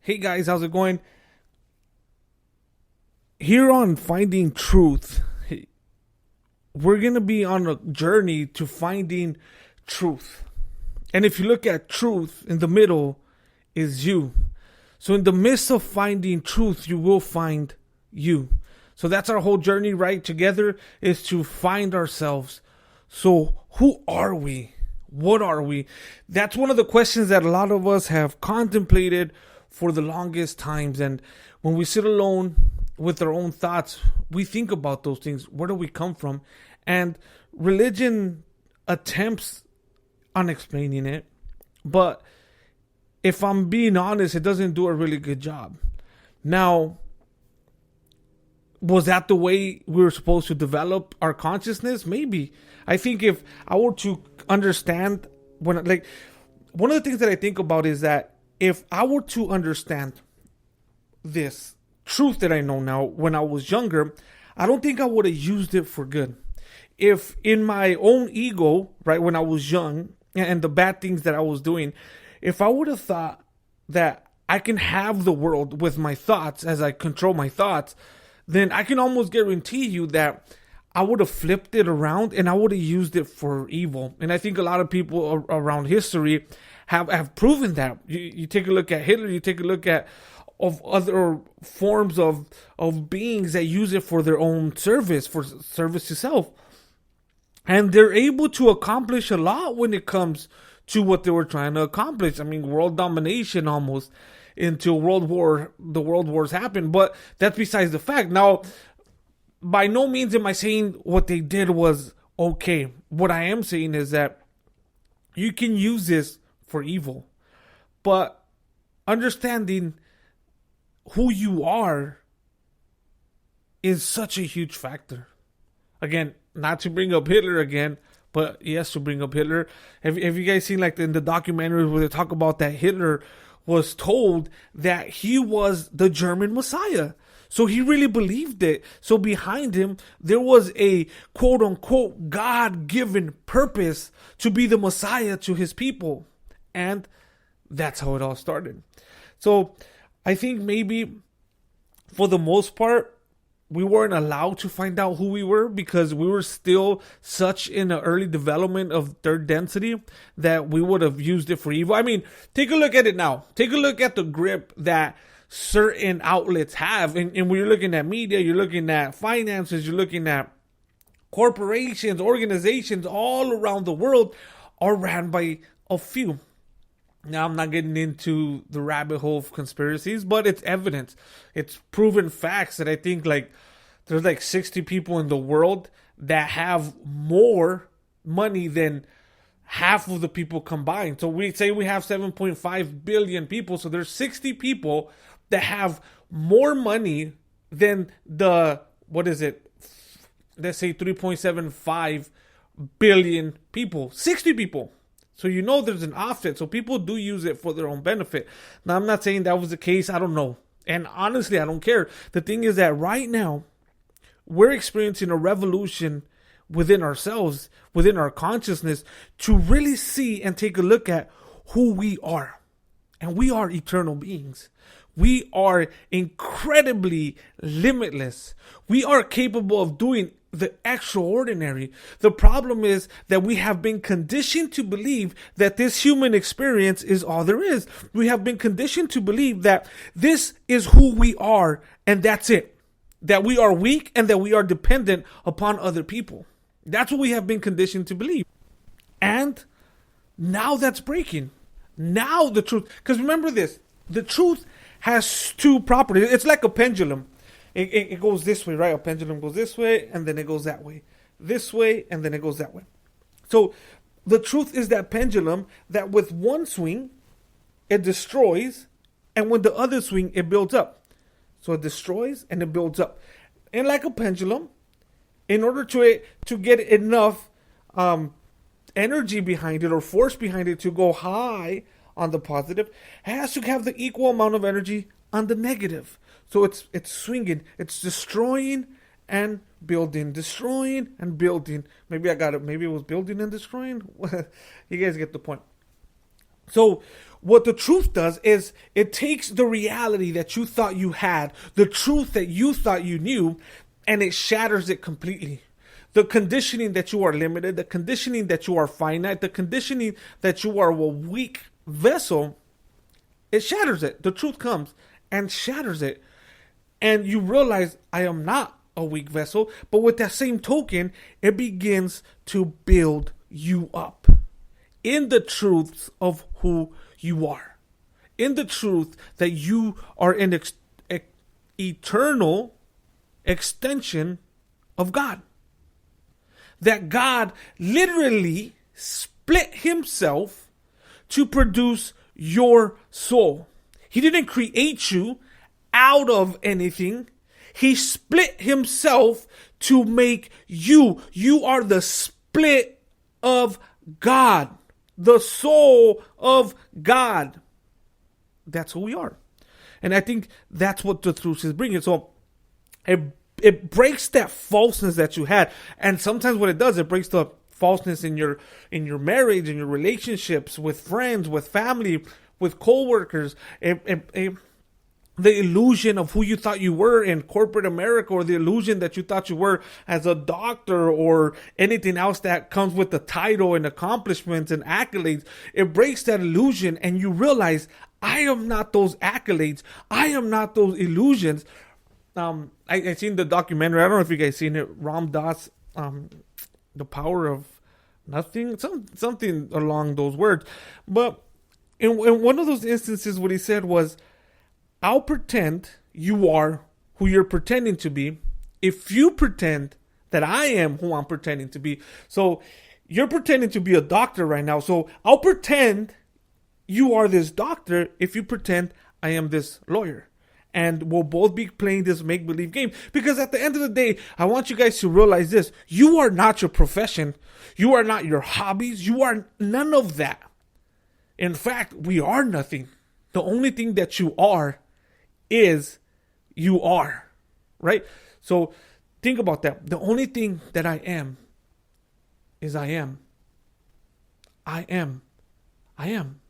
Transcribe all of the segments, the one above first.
Hey guys, how's it going? Here on Finding Truth, we're going to be on a journey to finding truth. And if you look at truth, in the middle is you. So in the midst of finding truth, you will find you. So that's our whole journey, right? Together is to find ourselves. So who are we? What are we? That's one of the questions that a lot of us have contemplated for the longest times. And when we sit alone with our own thoughts, we think about those things. Where do we come from? And religion attempts on explaining it. But if I'm being honest, it doesn't do a really good job. Now, was that the way we were supposed to develop our consciousness? Maybe. I think if I were to understand one of the things that I think about is that if I were to understand this truth that I know now when I was younger, I don't think I would have used it for good. If in my own ego, right, when I was young and the bad things that I was doing, if I would have thought that I can have the world with my thoughts as I control my thoughts, then I can almost guarantee you that I would have flipped it around and I would have used it for evil. And I think a lot of people around history have proven that. You take a look at Hitler, you take a look at of other forms of beings that use it for their own service, for service to self. And they're able to accomplish a lot when it comes to what they were trying to accomplish. I mean, world domination almost until the world wars happened. But that's besides the fact. Now, by no means am I saying what they did was okay. What I am saying is that you can use this for evil. But understanding who you are is such a huge factor. Again, not to bring up Hitler again, but yes, to bring up Hitler. Have you guys seen like in the documentaries where they talk about that Hitler was told that he was the German Messiah? So he really believed it. So behind him, there was a quote unquote God-given purpose to be the Messiah to his people. And that's how it all started. So I think maybe for the most part, we weren't allowed to find out who we were because we were still such in an early development of third density that we would have used it for evil. I mean, take a look at it now. Take a look at the grip that certain outlets have. And when you're looking at media, you're looking at finances, you're looking at corporations, organizations all around the world are ran by a few. Now, I'm not getting into the rabbit hole of conspiracies, but it's evidence. It's proven facts that I think there's 60 people in the world that have more money than half of the people combined. So we say we have 7.5 billion people. So there's 60 people that have more money than let's say 3.75 billion people. 60 people. So there's an offset. So people do use it for their own benefit. Now, I'm not saying that was the case. I don't know. And honestly, I don't care. The thing is that right now, we're experiencing a revolution within ourselves, within our consciousness, to really see and take a look at who we are. And we are eternal beings. We are incredibly limitless. We are capable of doing the extraordinary. The problem is that we have been conditioned to believe that this human experience is all there is. We have been conditioned to believe that this is who we are and that's it. That we are weak and that we are dependent upon other people. That's what we have been conditioned to believe. And now that's breaking. Now the truth, because remember this, the truth has two properties. It's like a pendulum. It goes this way, right? A pendulum goes this way, and then it goes that way. This way, and then it goes that way. So the truth is that pendulum that with one swing, it destroys, and with the other swing, it builds up. So it destroys, and it builds up. And like a pendulum, in order to get enough energy behind it or force behind it to go high on the positive, it has to have the equal amount of energy on the negative. So it's swinging, it's destroying and building, destroying and building. Maybe I got it. Maybe it was building and destroying. You guys get the point. So what the truth does is it takes the reality that you thought you had, the truth that you thought you knew, and it shatters it completely. The conditioning that you are limited, the conditioning that you are finite, the conditioning that you are a weak vessel, it shatters it. The truth comes and shatters it. And you realize, I am not a weak vessel. But with that same token, it begins to build you up in the truths of who you are. In the truth that you are an eternal extension of God. That God literally split himself to produce your soul. He didn't create you out of anything. He split himself to make you. You are the split of God. The soul of God. That's who we are. And I think that's what the truth is bringing. So it breaks that falseness that you had. And sometimes what it does, it breaks the falseness in your marriage, in your relationships, with friends, with family, with co-workers. The illusion of who you thought you were in corporate America, or the illusion that you thought you were as a doctor, or anything else that comes with the title and accomplishments and accolades. It breaks that illusion, and you realize, I am not those accolades. I am not those illusions. I seen the documentary. I don't know if you guys seen it. Ram Dass, The Power of Nothing, something along those words. But in one of those instances, what he said was, I'll pretend you are who you're pretending to be if you pretend that I am who I'm pretending to be. So you're pretending to be a doctor right now. So I'll pretend you are this doctor if you pretend I am this lawyer. And we'll both be playing this make-believe game. Because at the end of the day, I want you guys to realize this. You are not your profession. You are not your hobbies. You are none of that. In fact, we are nothing. The only thing that you are is you are. Right? So think about that. The only thing that I am is I am. I am. I am.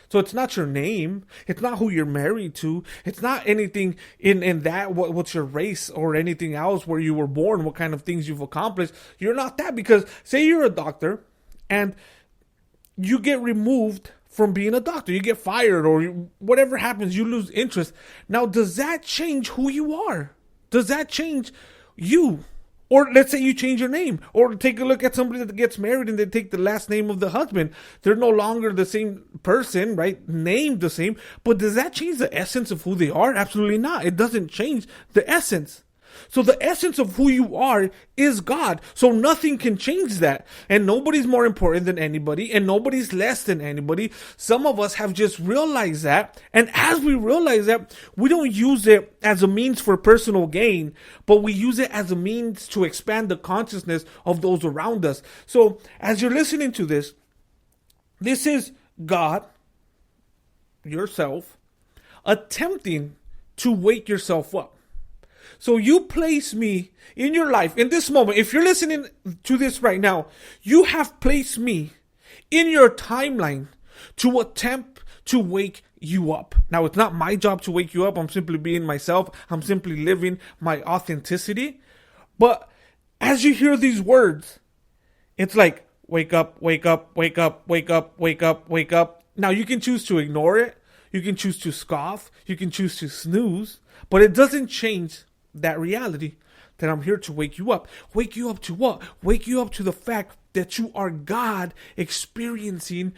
So it's not your name. It's not who you're married to. It's not anything in that, what's your race or anything else, where you were born, what kind of things you've accomplished. You're not that, because say you're a doctor and you get removed from being a doctor. You get fired, or whatever happens, you lose interest. Now, does that change who you are? Does that change you? Or let's say you change your name, or take a look at somebody that gets married and they take the last name of the husband. They're no longer the same person, right? Named the same. But does that change the essence of who they are? Absolutely not. It doesn't change the essence. So the essence of who you are is God. So nothing can change that. And nobody's more important than anybody, and nobody's less than anybody. Some of us have just realized that. And as we realize that, we don't use it as a means for personal gain, but we use it as a means to expand the consciousness of those around us. So as you're listening to this, this is God, yourself, attempting to wake yourself up. So you place me in your life, in this moment. If you're listening to this right now, you have placed me in your timeline to attempt to wake you up. Now, it's not my job to wake you up. I'm simply being myself. I'm simply living my authenticity. But as you hear these words, it's like, wake up, wake up, wake up, wake up, wake up, wake up. Now, you can choose to ignore it. You can choose to scoff. You can choose to snooze. But it doesn't change that reality that I'm here to wake you up. Wake you up to what? Wake you up to the fact that you are God experiencing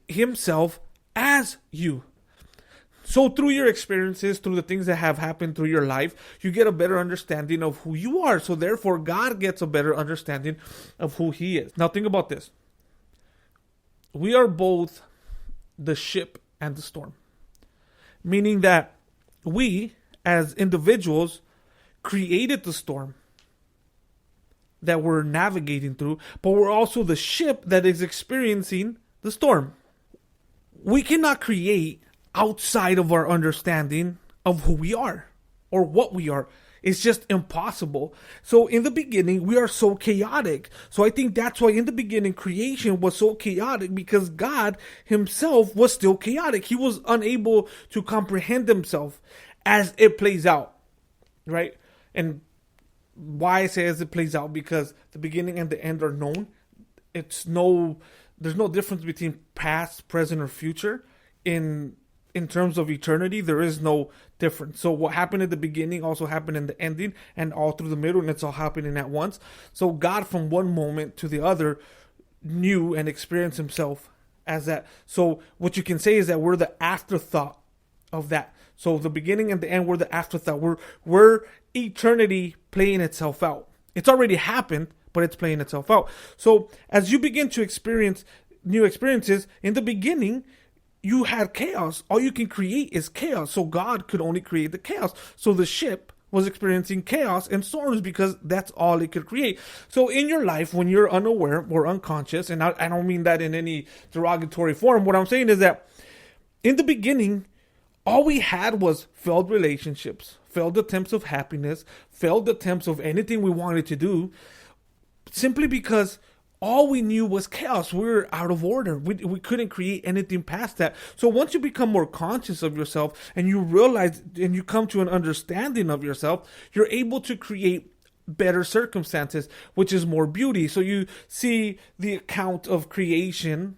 himself as you. So through your experiences, through the things that have happened through your life, you get a better understanding of who you are. So therefore, God gets a better understanding of who he is. Now think about this. We are both the ship and the storm. Meaning that we, as individuals, created the storm that we're navigating through, but we're also the ship that is experiencing the storm. We cannot create outside of our understanding of who we are or what we are. It's just impossible. So in the beginning, we are so chaotic. So I think that's why in the beginning, creation was so chaotic, because God himself was still chaotic. He was unable to comprehend himself as it plays out, right? And why I say as it plays out, because the beginning and the end are known. There's no difference between past, present, or future in terms of eternity. There is no difference. So what happened at the beginning also happened in the ending, and all through the middle, and it's all happening at once. So God, from one moment to the other, knew and experienced himself as that. So what you can say is that we're the afterthought of that. So the beginning and the end, we're the afterthought. We're eternity playing itself out. It's already happened, but it's playing itself out. So as you begin to experience new experiences, in the beginning, you had chaos. All you can create is chaos. So God could only create the chaos. So the ship was experiencing chaos and storms because that's all it could create. So in your life, when you're unaware or unconscious, and I don't mean that in any derogatory form, what I'm saying is that in the beginning, all we had was failed relationships, failed attempts of happiness, failed attempts of anything we wanted to do, simply because all we knew was chaos. We were out of order. We couldn't create anything past that. So once you become more conscious of yourself and you realize and you come to an understanding of yourself, you're able to create better circumstances, which is more beauty. So you see the account of creation,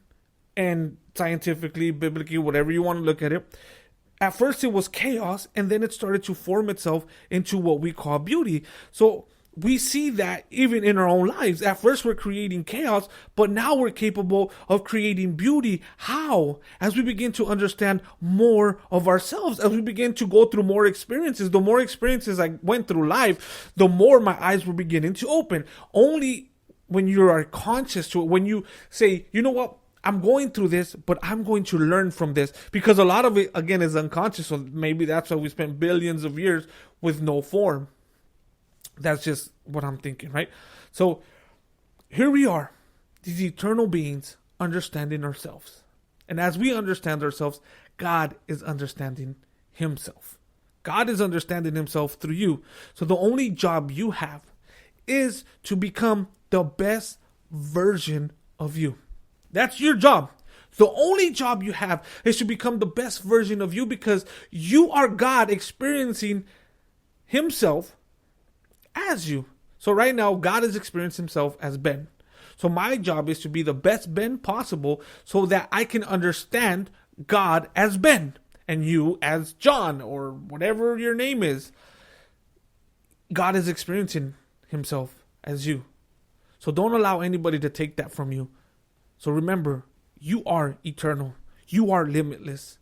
and scientifically, biblically, whatever you want to look at it. At first it was chaos, and then it started to form itself into what we call beauty. So we see that even in our own lives. At first we're creating chaos, but now we're capable of creating beauty. How? As we begin to understand more of ourselves, as we begin to go through more experiences. The more experiences I went through life, the more my eyes were beginning to open. Only when you are conscious to it, when you say, you know what, I'm going through this, but I'm going to learn from this. Because a lot of it, again, is unconscious. So maybe that's why we spent billions of years with no form. That's just what I'm thinking, right? So here we are, these eternal beings understanding ourselves. And as we understand ourselves, God is understanding himself. God is understanding himself through you. So the only job you have is to become the best version of you. That's your job. The only job you have is to become the best version of you, because you are God experiencing himself as you. So right now, God is experiencing himself as Ben. So my job is to be the best Ben possible so that I can understand God as Ben and you as John, or whatever your name is. God is experiencing himself as you. So don't allow anybody to take that from you. So remember, you are eternal. You are limitless.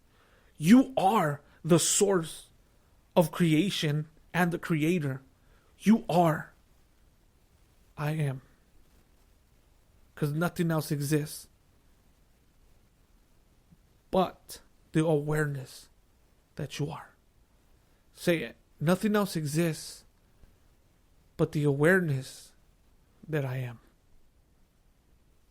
You are the source of creation and the creator. You are. I am. Because nothing else exists but the awareness that you are. Say it. Nothing else exists but the awareness that I am.